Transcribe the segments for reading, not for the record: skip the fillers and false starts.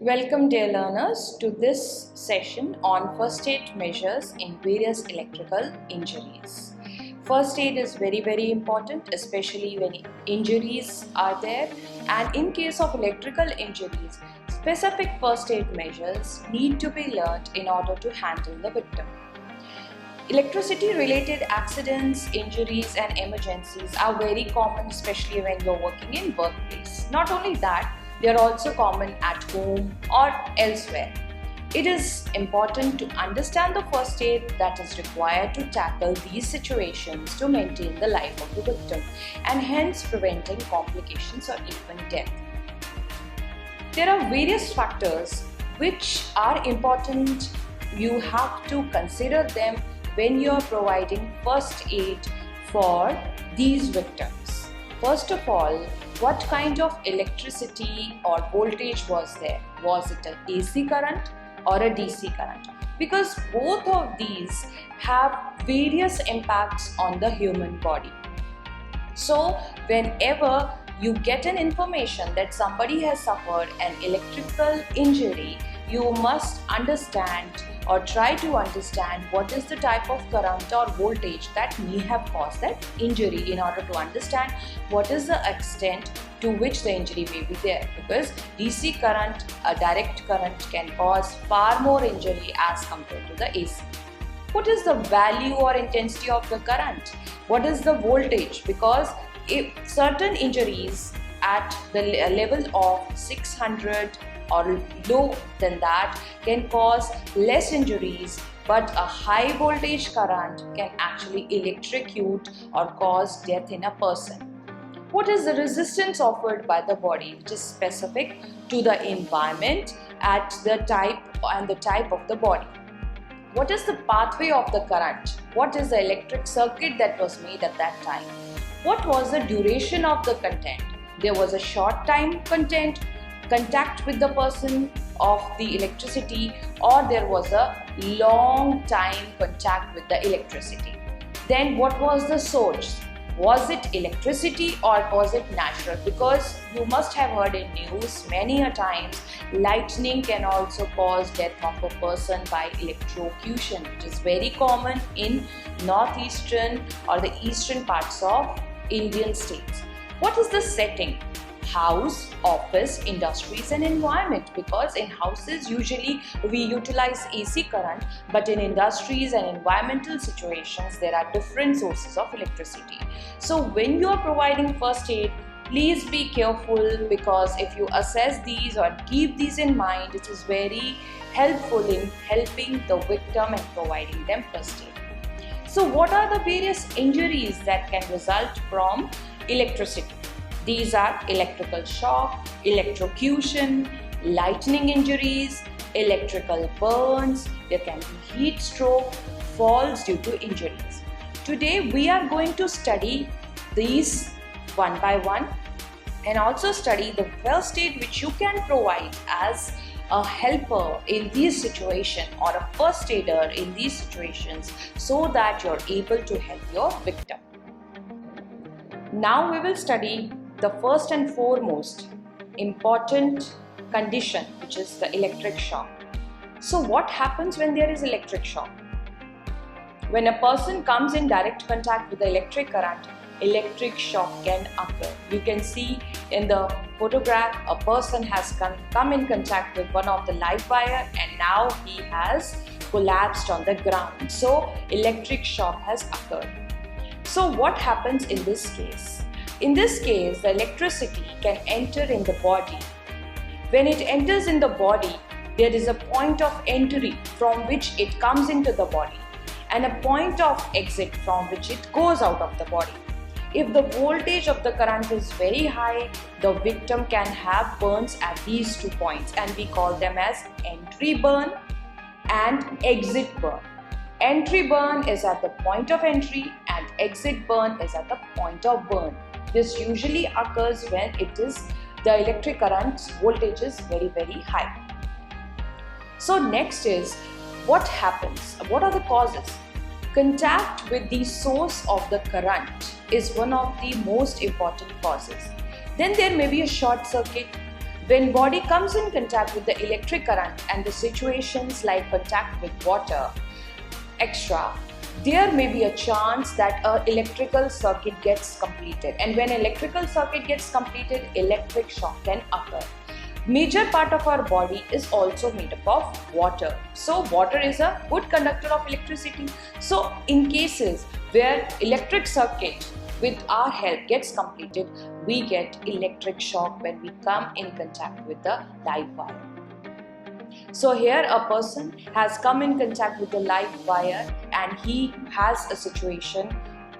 Welcome dear learners to this session on first aid measures in various electrical injuries. First aid is very important, especially when injuries are there, and in case of electrical injuries, specific first aid measures need to be learnt in order to handle the victim. Electricity related accidents, injuries and emergencies are very common, especially when you're working in workplace. Not only that, they are also common at home or elsewhere. It is important to understand the first aid that is required to tackle these situations to maintain the life of the victim and hence preventing complications or even death. There are various factors which are important. You have to consider them when you are providing first aid for these victims. First of all, what kind of electricity or voltage was there? Was it an AC current or a DC current? Because both of these have various impacts on the human body. So whenever you get an information that somebody has suffered an electrical injury, you must understand or try to understand what is the type of current or voltage that may have caused that injury in order to understand what is the extent to which the injury may be there, because DC current, a direct current, can cause far more injury as compared to the AC. What is the value or intensity of the current? What is the voltage? Because if certain injuries at the level of 600 or low than that can cause less injuries, but a high voltage current can actually electrocute or cause death in a person. What is the resistance offered by the body, which is specific to the environment at the type of the body? What is the pathway of the current? What is the electric circuit that was made at that time? What was the duration of the content? There was a short time contact with the person of the electricity, or there was a long time contact with the electricity. Then what was the source? Was it electricity or was it natural? Because you must have heard in news many a times, lightning can also cause death of a person by electrocution, which is very common in northeastern or the eastern parts of Indian states. What is the setting? House, office, industries and environment, because in houses usually we utilize AC current, but in industries and environmental situations there are different sources of electricity. So when you are providing first aid, please be careful, because if you assess these or keep these in mind, it is very helpful in helping the victim and providing them first aid. So what are the various injuries that can result from electricity? These are electrical shock, electrocution, lightning injuries, electrical burns, there can be heat stroke, falls due to injuries. Today we are going to study these one by one and also study the first aid which you can provide as a helper in these situations or a first aider in these situations, so that you're able to help your victim. Now we will study the first and foremost important condition, which is the electric shock. So what happens when there is electric shock? When a person comes in direct contact with the electric current, electric shock can occur. You can see in the photograph, a person has come in contact with one of the live wire and now he has collapsed on the ground. So electric shock has occurred. So what happens in this case? In this case, the electricity can enter in the body. When it enters in the body, there is a point of entry from which it comes into the body and a point of exit from which it goes out of the body. If the voltage of the current is very high, the victim can have burns at these 2 points, and we call them as entry burn and exit burn. Entry burn is at the point of entry and exit burn is at the point of burn. This usually occurs when the electric current voltage is very high. So next is what happens? What are the causes? Contact with the source of the current is one of the most important causes. Then there may be a short circuit. When body comes in contact with the electric current and the situations like contact with water, extra, there may be a chance that an electrical circuit gets completed. And when electrical circuit gets completed, electric shock can occur. Major part of our body is also made up of water. So water is a good conductor of electricity. So in cases where electric circuit with our help gets completed, we get electric shock when we come in contact with the live wire. So here a person has come in contact with the live wire and he has a situation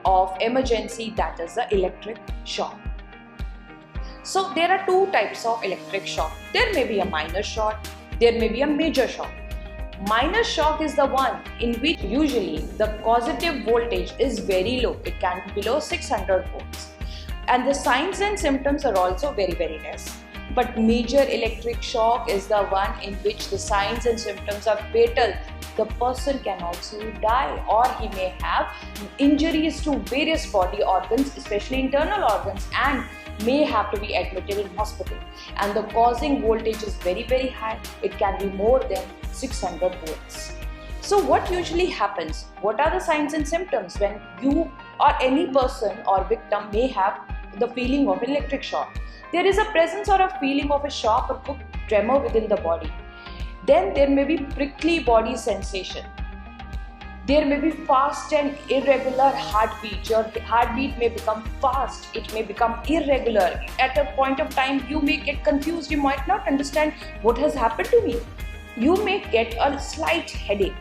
of emergency, that is the electric shock. So there are two types of electric shock. There may be a minor shock, there may be a major shock. Minor shock is the one in which usually the causative voltage is very low. It can be below 600 volts. And the signs and symptoms are also very less. But major electric shock is the one in which the signs and symptoms are fatal. The person can also die, or he may have injuries to various body organs, especially internal organs, and may have to be admitted in hospital. And the causing voltage is very high. It can be more than 600 volts. So what usually happens? What are the signs and symptoms when you or any person or victim may have the feeling of electric shock? There is a presence or a feeling of a shock or quick tremor within the body. Then there may be prickly body sensation. There may be fast and irregular heartbeat. Your heartbeat may become fast, it may become irregular. At a point of time, you may get confused, you might not understand what has happened to me. You may get a slight headache.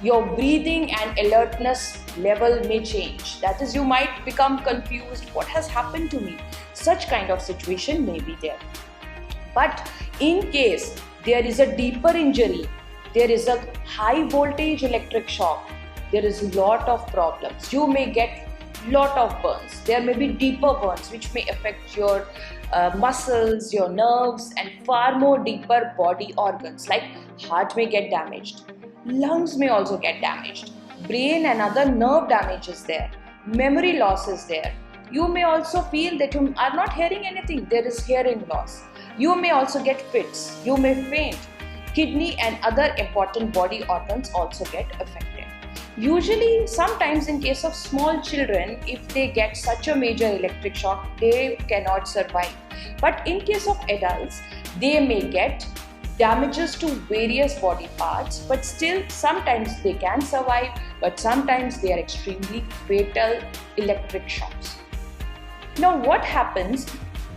Your breathing and alertness level may change. That is, you might become confused, what has happened to me? Such kind of situation may be there. But in case there is a deeper injury, there is a high voltage electric shock, there is a lot of problems. You may get lot of burns. There may be deeper burns which may affect your muscles, your nerves, and far more deeper body organs like heart may get damaged. Lungs may also get damaged. Brain and other nerve damage is there. Memory loss is there. You may also feel that you are not hearing anything. There is hearing loss. You may also get fits. You may faint. Kidney and other important body organs also get affected. Usually, sometimes in case of small children, if they get such a major electric shock, they cannot survive. But in case of adults, they may get damages to various body parts, but still sometimes they can survive, but sometimes they are extremely fatal electric shocks. Now what happens?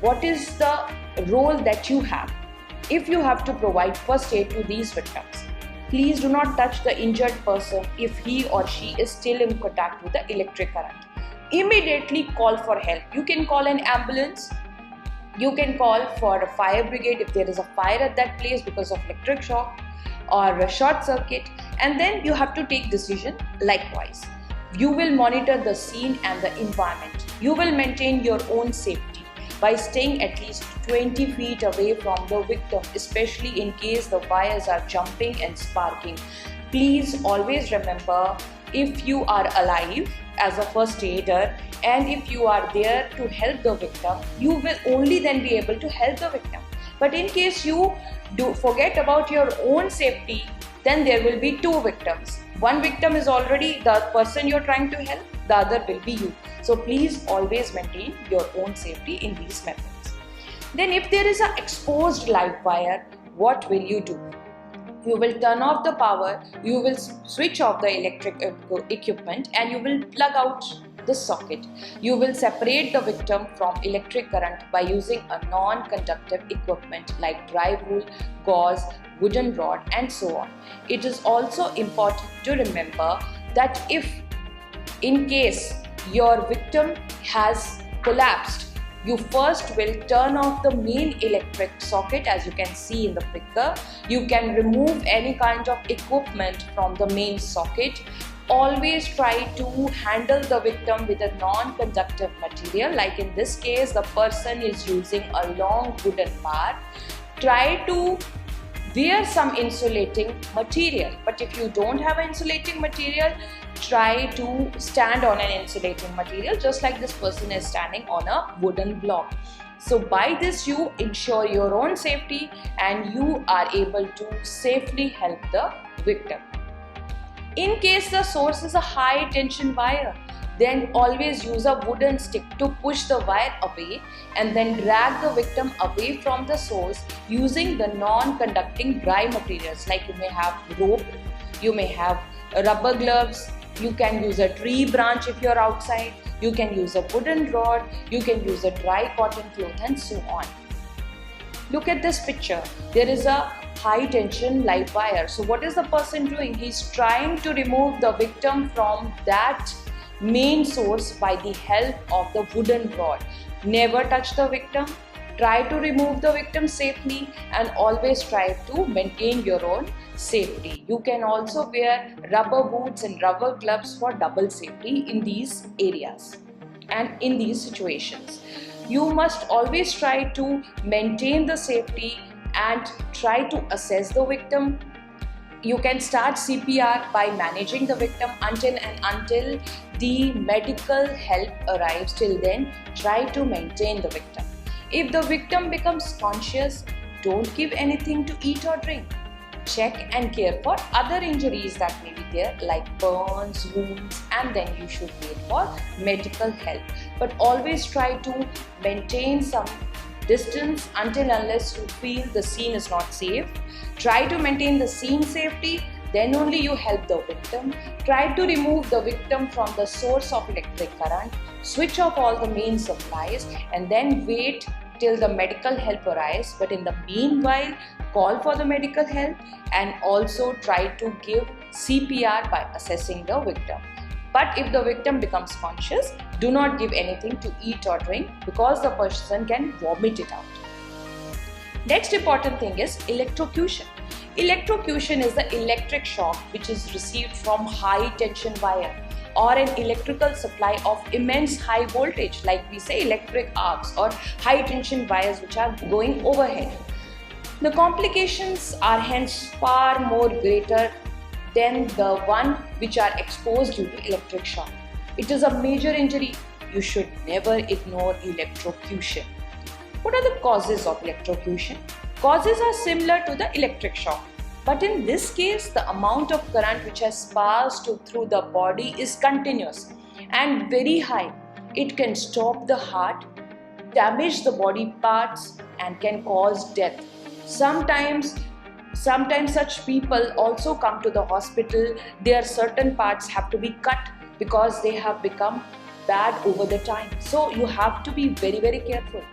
What is the role that you have? If you have to provide first aid to these victims, please do not touch the injured person if he or she is still in contact with the electric current. Immediately call for help. You can call an ambulance. You can call for a fire brigade if there is a fire at that place because of electric shock or a short circuit, and then you have to take decision likewise. You will monitor the scene and the environment. You will maintain your own safety by staying at least 20 feet away from the victim, especially in case the wires are jumping and sparking. Please always remember, if you are alive as a first aider and if you are there to help the victim, you will only then be able to help the victim. But in case you do forget about your own safety, then there will be two victims. One victim is already the person you're trying to help, the other will be you. So please always maintain your own safety in these methods. Then if there is an exposed live wire, what will you do? You will turn off the power, you will switch off the electric equipment, and you will plug out the socket. You will separate the victim from electric current by using a non-conductive equipment like dry wool, gauze, wooden rod, and so on. It is also important to remember that if in case your victim has collapsed, you first will turn off the main electric socket, as you can see in the picture. You can remove any kind of equipment from the main socket. Always try to handle the victim with a non-conductive material, like in this case the person is using a long wooden bar. Try to wear some insulating material. But if you don't have an insulating material, try to stand on an insulating material, just like this person is standing on a wooden block. So by this you ensure your own safety and you are able to safely help the victim. In case the source is a high tension wire, then always use a wooden stick to push the wire away and then drag the victim away from the source using the non-conducting dry materials, like you may have rope, you may have rubber gloves, you can use a tree branch if you're outside, you can use a wooden rod, you can use a dry cotton cloth, and so on. Look at this picture. There is a high tension live wire. So what is the person doing? He's trying to remove the victim from that main source by the help of the wooden rod. Never touch the victim. Try to remove the victim safely and always try to maintain your own safety. You can also wear rubber boots and rubber gloves for double safety in these areas and in these situations. You must always try to maintain the safety and try to assess the victim. You can start CPR by managing the victim until the medical help arrives. Till then, try to maintain the victim. If the victim becomes conscious, don't give anything to eat or drink. Check and care for other injuries that may be there, like burns, wounds, and then you should wait for medical help. But always try to maintain some distance unless you feel the scene is not safe. Try to maintain the scene safety, then only you help the victim. Try to remove the victim from the source of electric current, switch off all the main supplies, and then wait till the medical help arrives. But in the meanwhile, call for the medical help and also try to give CPR by assessing the victim. But if the victim becomes conscious, do not give anything to eat or drink because the person can vomit it out. Next important thing is electrocution. Electrocution is the electric shock which is received from high tension wire or an electrical supply of immense high voltage, like we say electric arcs or high tension wires which are going overhead. The complications are hence far more greater than the one which are exposed due to electric shock. It is a major injury. You should never ignore electrocution. What are the causes of electrocution? Causes are similar to the electric shock, but in this case, the amount of current which has passed through the body is continuous and very high. It can stop the heart, damage the body parts, and can cause death. Sometimes such people also come to the hospital. Their certain parts have to be cut because they have become bad over the time. So you have to be very, very careful.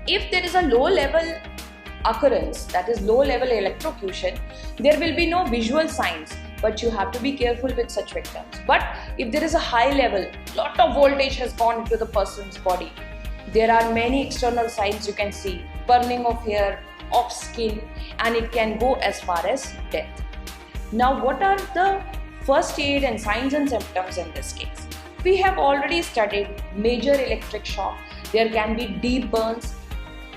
If there is a low level occurrence, that is low level electrocution, there will be no visual signs, but you have to be careful with such victims. But if there is a high level, lot of voltage has gone into the person's body, there are many external signs you can see: burning of hair, of skin, and it can go as far as death. Now, what are the first aid and signs and symptoms in this case? We have already studied major electric shock. There can be deep burns,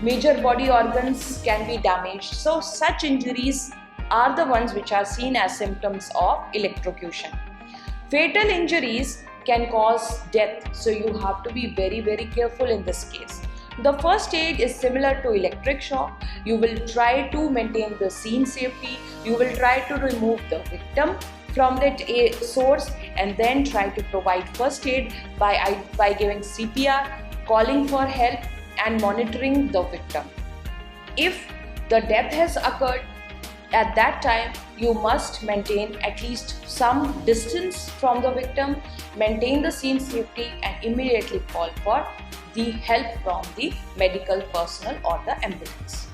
major body organs can be damaged. So such injuries are the ones which are seen as symptoms of electrocution. Fatal injuries can cause death, so you have to be very, very careful in this case. The first aid is similar to electric shock. You will try to maintain the scene safety. You will try to remove the victim from that source and then try to provide first aid by giving CPR, calling for help, and monitoring the victim. If the death has occurred, at that time you must maintain at least some distance from the victim, maintain the scene safety, and immediately call for the help from the medical personnel or the ambulance.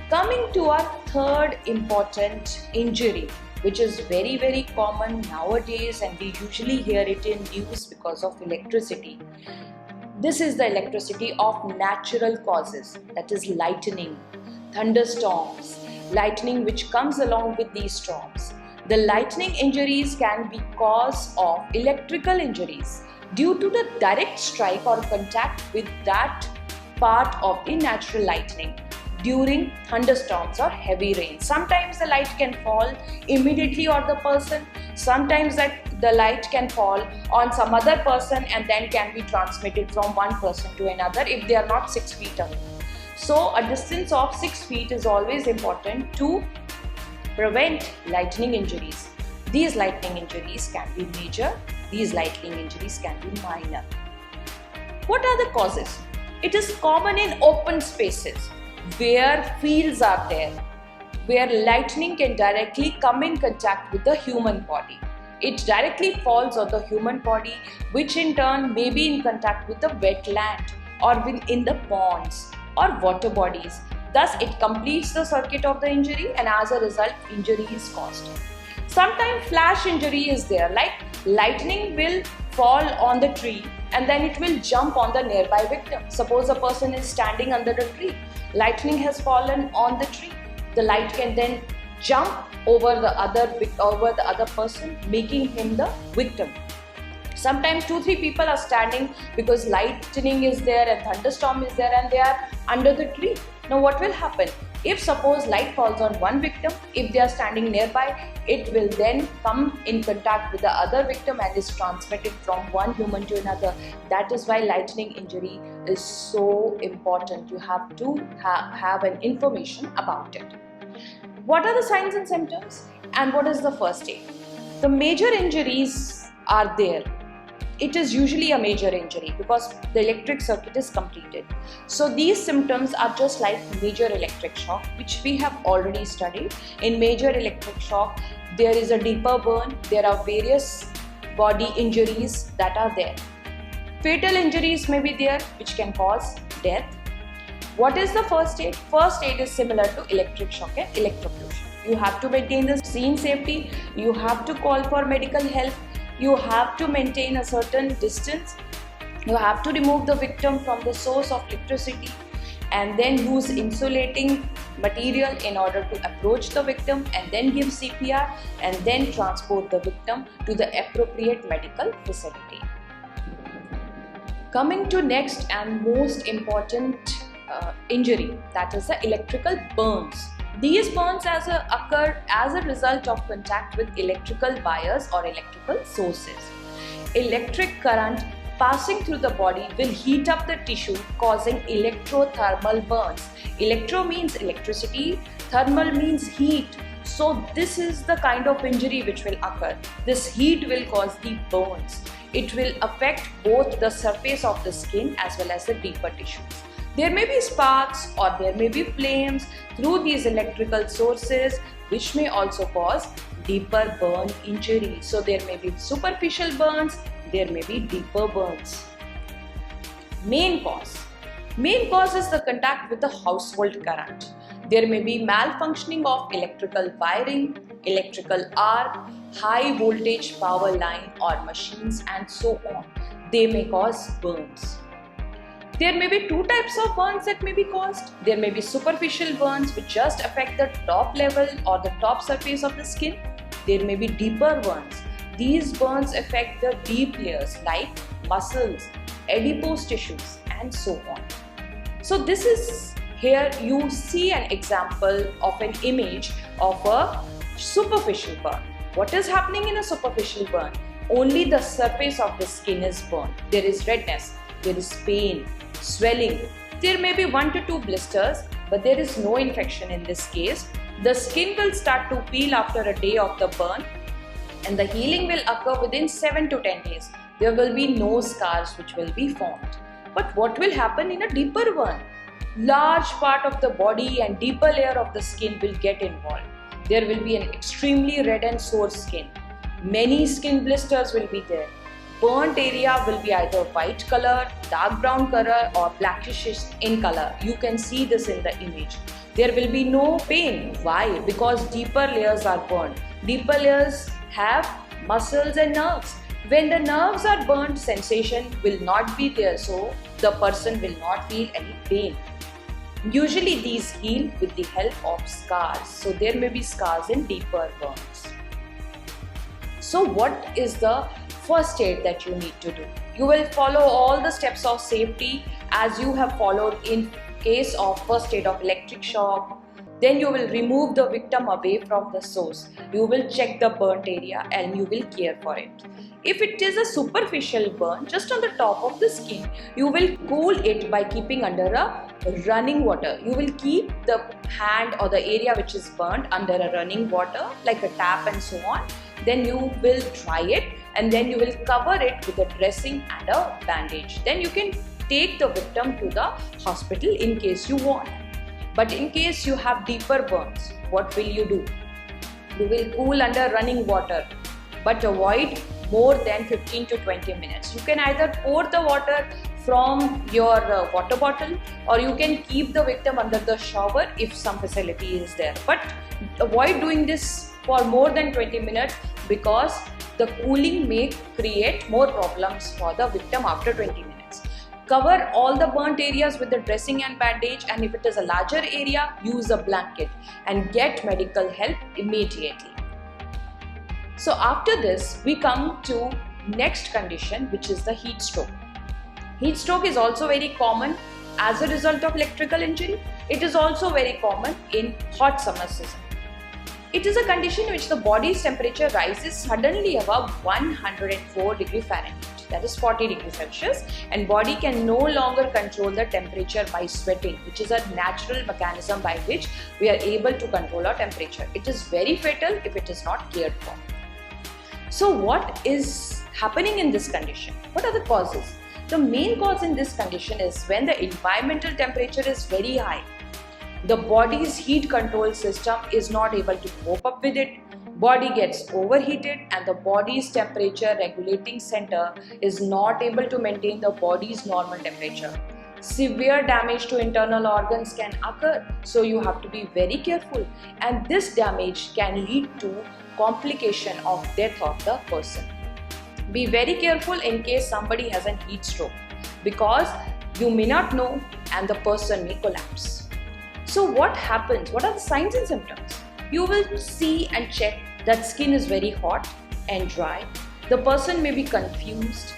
Coming to our third important injury, which is very, very common nowadays, and we usually hear it in news because of electricity. This is the electricity of natural causes, that is lightning, thunderstorms, lightning which comes along with these storms. The lightning injuries can be cause of electrical injuries due to the direct strike or contact with that part of the natural lightning. during thunderstorms or heavy rain. Sometimes the light can fall immediately on the person, sometimes that the light can fall on some other person and then can be transmitted from one person to another if they are not 6 feet away. So a distance of 6 feet is always important to prevent lightning injuries. These lightning injuries can be major, these lightning injuries can be minor. What are the causes? It is common in open spaces where fields are there, where lightning can directly come in contact with the human body. It directly falls on the human body, which in turn may be in contact with the wetland or in the ponds or water bodies. Thus, it completes the circuit of the injury, and as a result, injury is caused. Sometimes flash injury is there, like lightning will fall on the tree and then it will jump on the nearby victim. Suppose a person is standing under the tree, lightning has fallen on the tree. The light can then jump over the other person, making him the victim. Sometimes 2-3 people are standing because lightning is there and thunderstorm is there and they are under the tree. Now what will happen? If suppose light falls on one victim, if they are standing nearby, it will then come in contact with the other victim and is transmitted from one human to another. That is why lightning injury is so important. You have to have an information about it. What are the signs and symptoms and what is the first aid? The major injuries are there. It is usually a major injury because the electric circuit is completed. So these symptoms are just like major electric shock, which we have already studied. In major electric shock, there is a deeper burn. There are various body injuries that are there. Fatal injuries may be there, which can cause death. What is the first aid? First aid is similar to electric shock and electrocution. You have to maintain the scene safety. You have to call for medical help. You have to maintain a certain distance. You have to remove the victim from the source of electricity and then use insulating material in order to approach the victim and then give CPR and then transport the victim to the appropriate medical facility. Coming to next and most important injury, that is the electrical burns. These burns occur as a result of contact with electrical wires or electrical sources. Electric current passing through the body will heat up the tissue, causing electrothermal burns. Electro means electricity, thermal means heat. So this is the kind of injury which will occur. This heat will cause the burns. It will affect both the surface of the skin as well as the deeper tissues. There may be sparks or there may be flames through these electrical sources, which may also cause deeper burn injury. So there may be superficial burns, there may be deeper burns. Main cause. Main cause is the contact with the household current. There may be malfunctioning of electrical wiring, electrical arc, high voltage power line or machines and so on. They may cause burns. There may be two types of burns that may be caused. There may be superficial burns which just affect the top level or the top surface of the skin. There may be deeper burns. These burns affect the deep layers like muscles, adipose tissues and so on. So this is here you see an example of an image of a superficial burn. What is happening in a superficial burn? Only the surface of the skin is burned. There is redness, there is pain, swelling. There may be 1 to 2 blisters, but there is no infection in this case. The skin will start to peel after a day of the burn and the healing will occur within 7 to 10 days. There will be no scars which will be formed. But what will happen in a deeper burn? Large part of the body and deeper layer of the skin will get involved. There will be an extremely red and sore skin. Many skin blisters will be there. Burnt area will be either white color, dark brown color or blackish in color. You can see this in the image. There will be no pain. Why? Because deeper layers are burned. Deeper layers have muscles and nerves. When the nerves are burnt, sensation will not be there, so the person will not feel any pain. Usually these heal with the help of scars. So there may be scars in deeper burns. So what is the first aid that you need to do? You will follow all the steps of safety as you have followed in case of first aid of electric shock, then you will remove the victim away from the source. You will check the burnt area and you will care for it. If it is a superficial burn just on the top of the skin, you will cool it by keeping under a running water. You will keep the hand or the area which is burnt under a running water like a tap and so on. Then you will dry it and then you will cover it with a dressing and a bandage. Then you can take the victim to the hospital in case you want. But in case you have deeper burns, what will you do? You will cool under running water, but avoid more than 15 to 20 minutes. You can either pour the water from your water bottle, or you can keep the victim under the shower if some facility is there. But avoid doing this for more than 20 minutes because the cooling may create more problems for the victim after 20 minutes. Cover all the burnt areas with the dressing and bandage, and if it is a larger area, use a blanket and get medical help immediately. So after this, we come to next condition, which is the heat stroke. Heat stroke is also very common as a result of electrical injury. It is also very common in hot summer season. It is a condition in which the body's temperature rises suddenly above 104 degrees Fahrenheit, that is 40 degrees Celsius, and body can no longer control the temperature by sweating, which is a natural mechanism by which we are able to control our temperature. It is very fatal if it is not cared for. So what is happening in this condition? What are the causes? The main cause in this condition is when the environmental temperature is very high. The body's heat control system is not able to cope up with it. Body gets overheated and the body's temperature regulating center is not able to maintain the body's normal temperature. Severe damage to internal organs can occur, so you have to be very careful, and this damage can lead to complication of death of the person. Be very careful in case somebody has a heat stroke because you may not know and the person may collapse. So what happens? What are the signs and symptoms? You will see and check that skin is very hot and dry. The person may be confused.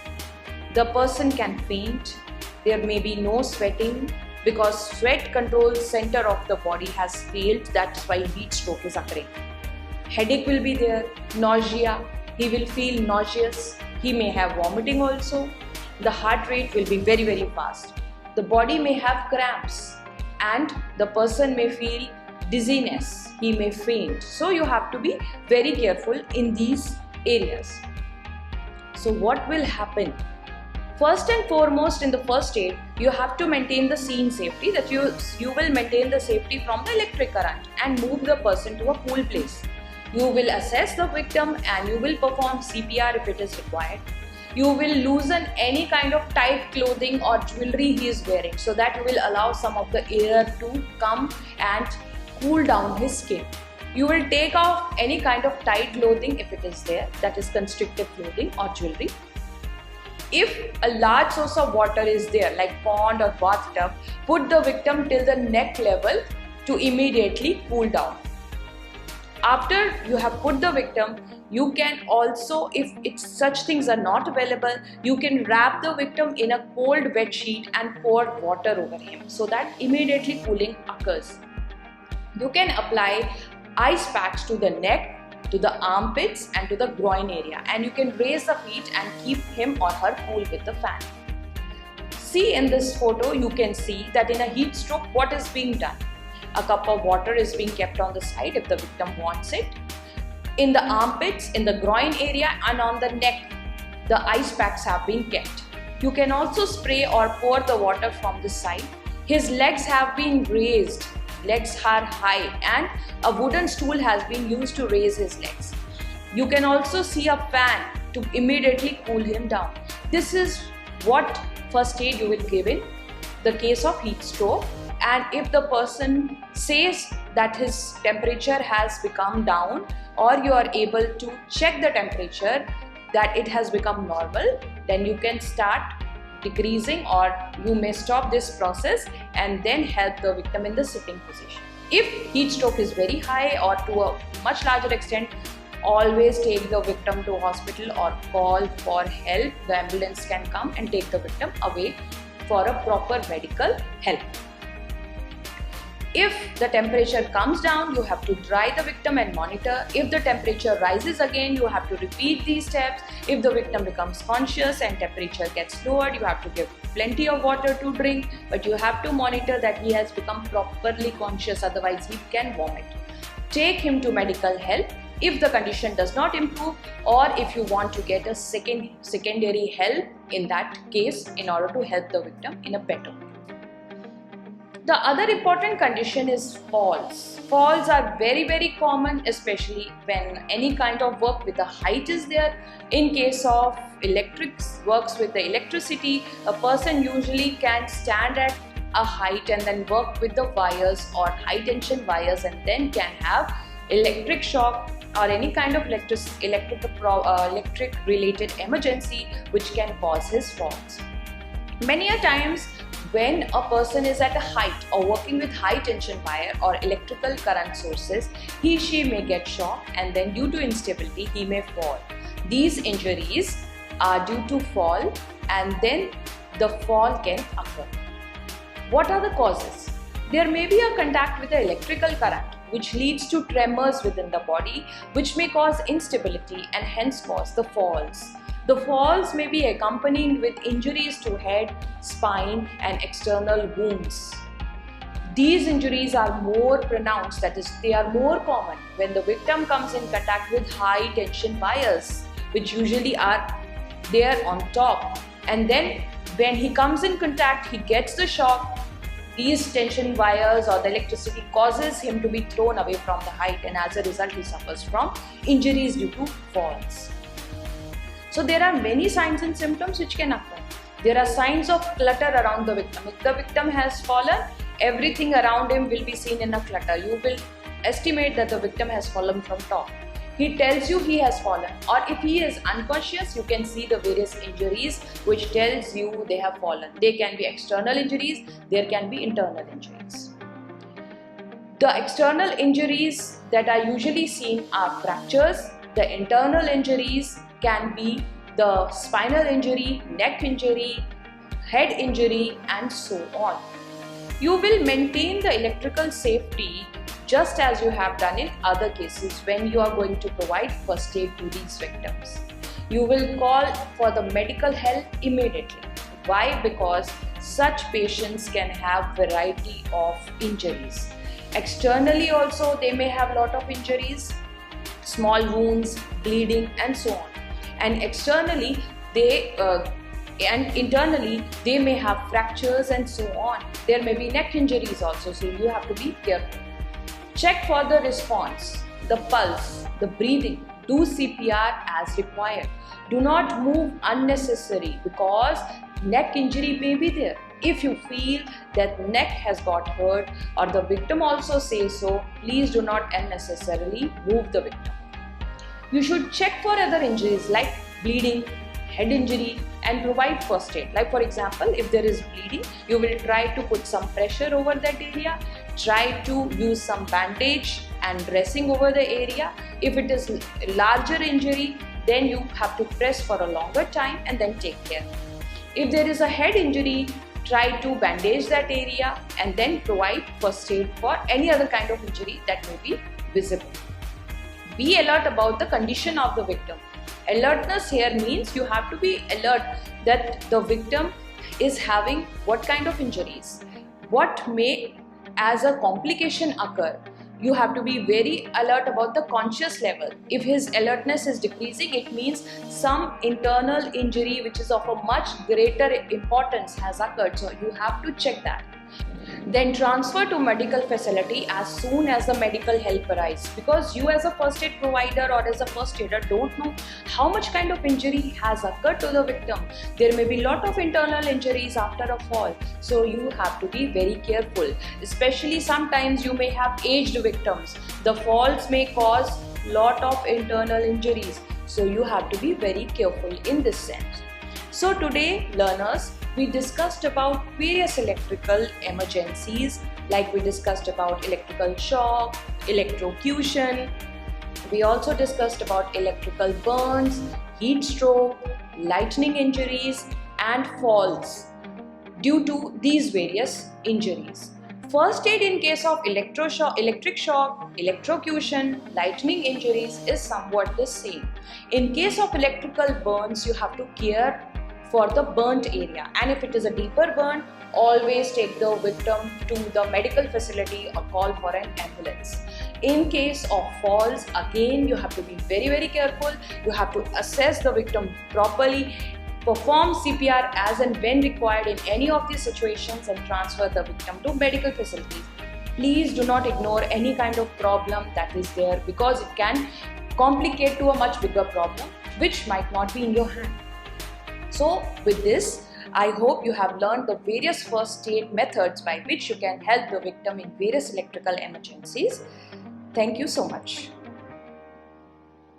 The person can faint. There may be no sweating because sweat control center of the body has failed. That's why heat stroke is occurring. Headache will be there, nausea. He will feel nauseous. He may have vomiting also. The heart rate will be very, very fast. The body may have cramps and the person may feel dizziness. He may faint. So you have to be very careful in these areas. So what will happen? First and foremost, in the first aid, you have to maintain the scene safety, that you will maintain the safety from the electric current and move the person to a cool place. You will assess the victim and you will perform CPR if it is required. You will loosen any kind of tight clothing or jewelry he is wearing so that you will allow some of the air to come and cool down his skin. You will take off any kind of tight clothing if it is there, that is constrictive clothing or jewelry. If a large source of water is there like pond or bathtub, put the victim till the neck level to immediately cool down. After you have put the victim, you can also, if such things are not available, you can wrap the victim in a cold wet sheet and pour water over him so that immediately cooling occurs. You can apply ice packs to the neck, to the armpits and to the groin area, and you can raise the feet and keep him or her cool with the fan. See in this photo, you can see that in a heat stroke, what is being done? A cup of water is being kept on the side if the victim wants it. In the armpits, in the groin area and on the neck, the ice packs have been kept. You can also spray or pour the water from the side. His legs have been raised. Legs are high and a wooden stool has been used to raise his legs. You can also see a fan to immediately cool him down. This is what first aid you will give in the case of heat stroke. And if the person says that his temperature has become down, or you are able to check the temperature that it has become normal, then you can start decreasing, or you may stop this process and then help the victim in the sitting position. If heat stroke is very high or to a much larger extent, always take the victim to hospital or call for help. The ambulance can come and take the victim away for a proper medical help. If the temperature comes down, you have to dry the victim and monitor. If the temperature rises again, you have to repeat these steps. If the victim becomes conscious and temperature gets lowered, you have to give plenty of water to drink, but you have to monitor that he has become properly conscious, otherwise he can vomit. Take him to medical help if the condition does not improve, or if you want to get a secondary help in that case in order to help the victim in a better way. The other important condition is falls. Falls are very common, especially when any kind of work with the height is there. In case of electrics, works with the electricity, a person usually can stand at a height and then work with the wires or high tension wires, and then can have electric shock or any kind of electric related emergency which can cause his falls. Many a times when a person is at a height or working with high tension wire or electrical current sources, she may get shocked, and then due to instability he may fall. These injuries are due to fall, and then the fall can occur. What are the causes? There may be a contact with the electrical current which leads to tremors within the body, which may cause instability and hence cause the falls. The falls may be accompanied with injuries to head, spine and external wounds. These injuries are more pronounced, that is, they are more common when the victim comes in contact with high tension wires, which usually are there on top, and then when he comes in contact, he gets the shock. These tension wires or the electricity causes him to be thrown away from the height, and as a result he suffers from injuries due to falls. So there are many signs and symptoms which can occur. There are signs of clutter around the victim. If the victim has fallen, everything around him will be seen in a clutter. You will estimate that the victim has fallen from top. He tells you he has fallen, or if he is unconscious, you can see the various injuries which tells you they have fallen. They can be external injuries, there can be internal injuries. The external injuries that are usually seen are fractures. The internal injuries can be the spinal injury, neck injury, head injury and so on. You will maintain the electrical safety just as you have done in other cases when you are going to provide first aid to these victims. You will call for the medical help immediately. Why? Because such patients can have variety of injuries. Externally also they may have lot of injuries, small wounds, bleeding and so on. And externally and internally they may have fractures and so on. There may be neck injuries also, so you have to be careful. Check for the response, the pulse, the breathing. Do CPR as required. Do not move unnecessarily because neck injury may be there. If you feel that neck has got hurt or the victim also says so, please do not unnecessarily move the victim. You should check for other injuries like bleeding, head injury and provide first aid. Like for example, if there is bleeding, you will try to put some pressure over that area. Try to use some bandage and dressing over the area. If it is a larger injury, then you have to press for a longer time and then take care. If there is a head injury, try to bandage that area and then provide first aid for any other kind of injury that may be visible. Be alert about the condition of the victim. Alertness here means you have to be alert that the victim is having what kind of injuries, what may as a complication occur. You have to be very alert about the conscious level. If his alertness is decreasing, it means some internal injury which is of a much greater importance has occurred. So you have to check that. Then transfer to medical facility as soon as the medical help arrives, because you as a first aid provider or as a first aider don't know how much kind of injury has occurred to the victim. There may be lot of internal injuries after a fall, so you have to be very careful. Especially sometimes you may have aged victims. The falls may cause lot of internal injuries, so you have to be very careful in this sense. So today, learners, we discussed about various electrical emergencies, like we discussed about electrical shock, electrocution. We also discussed about electrical burns, heat stroke, lightning injuries and falls due to these various injuries. First aid in case of electric shock, electrocution, lightning injuries is somewhat the same. In case of electrical burns, you have to care for the burnt area, and if it is a deeper burn, always take the victim to the medical facility or call for an ambulance. In case of falls, again you have to be very careful. You have to assess the victim properly, perform CPR as and when required in any of these situations, and transfer the victim to medical facilities. Please do not ignore any kind of problem that is there, because it can complicate to a much bigger problem which might not be in your hand. So with this, I hope you have learned the various first aid methods by which you can help the victim in various electrical emergencies. Thank you so much.